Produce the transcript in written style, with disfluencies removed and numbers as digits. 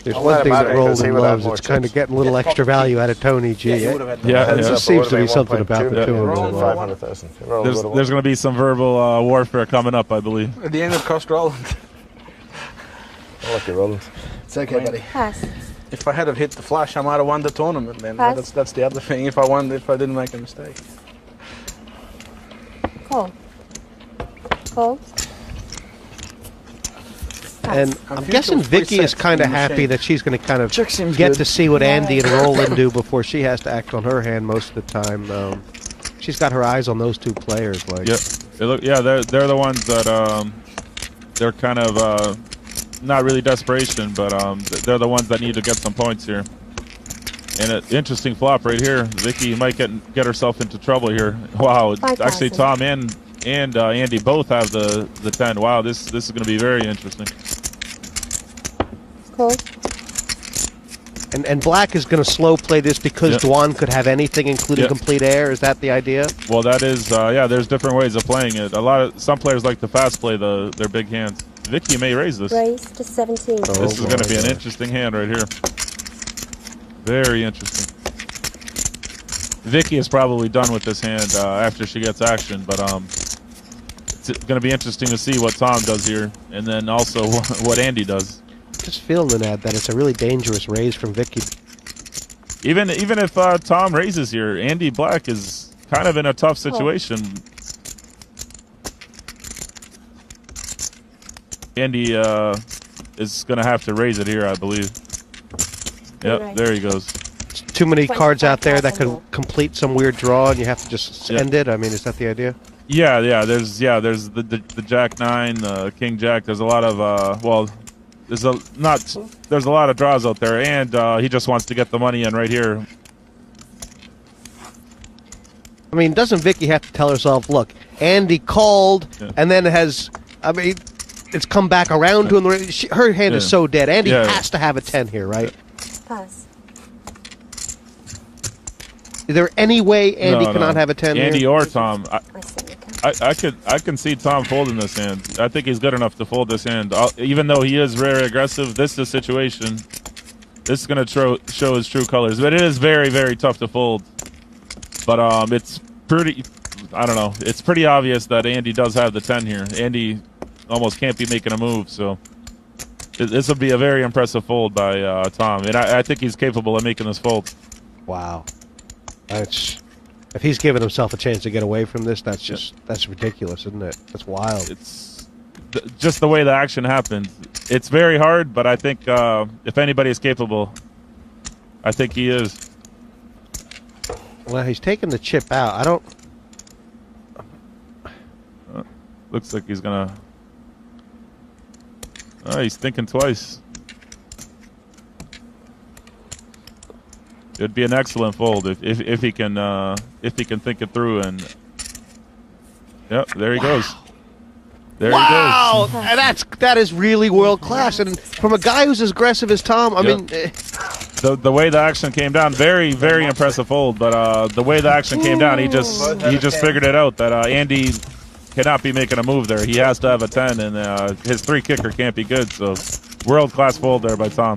There's one thing that Roland loves. It's kind of getting a little extra value out of Tony G. Yeah. There seems to be something about the two of them. 500,000. There's going to be some verbal warfare coming up, I believe. At the end, it cost Roland. I like you, Roland. It's okay, buddy. Pass. If I had have hit the flash, I might have won the tournament. Then that's the other thing. If I didn't make a mistake. Call. Call. And I'm guessing Vicky is kind of happy that she's going to kind of get to see what Andy and Roland do before she has to act on her hand most of the time. She's got her eyes on those two players. Like, they're the ones that they're kind of not really desperation, but they're the ones that need to get some points here. And an interesting flop right here. Vicky might get herself into trouble here. Wow, actually Tom and Andy both have the 10. Wow, this is going to be very interesting. Cool. And Black is going to slow play this because Dwan could have anything, including complete air. Is that the idea? Well, that is, there's different ways of playing it. Some players like to fast play their big hands. Vicky may raise this. Raise to 17. This is going to be an interesting hand right here. Very interesting. Vicky is probably done with this hand after she gets action, but it's going to be interesting to see what Tom does here, and then also what Andy does. Just feeling that it's a really dangerous raise from Vicky. Even if Tom raises here, Andy Black is kind of in a tough situation. Andy is going to have to raise it here, I believe. Yep, there he goes. Too many cards out there that could complete some weird draw, and you have to just end it. I mean, is that the idea? Yeah. There's the Jack 9, the King Jack. There's a lot of there's a lot of draws out there, and he just wants to get the money in right here. I mean, doesn't Vicky have to tell herself, look, Andy called, and then it's come back around to him. Her hand is so dead. Andy has to have a 10 here, right? Pass. Is there any way Andy cannot have a 10 Andy here? or Tom. I can see Tom folding this hand. I think he's good enough to fold this hand. Even though he is very aggressive, this is a situation. This is going to show his true colors. But it is very, very tough to fold. But it's pretty, I don't know. It's pretty obvious that Andy does have the 10 here. Andy almost can't be making a move. So this will be a very impressive fold by Tom. And I think he's capable of making this fold. Wow. If he's given himself a chance to get away from this, that's ridiculous, isn't it? That's wild. It's just the way the action happened. It's very hard, but I think if anybody is capable, I think he is. Well, he's taking the chip out. I don't. Looks like he's gonna. Oh, he's thinking twice. It'd be an excellent fold if he can think it through, and there he goes. There he goes. That is really world class, and from a guy who's as aggressive as Tom, I mean, the way the action came down, very, very impressive fold. But the way the action came down, he just figured it out that Andy cannot be making a move there. He has to have a 10, and his 3 kicker can't be good. So world class fold there by Tom.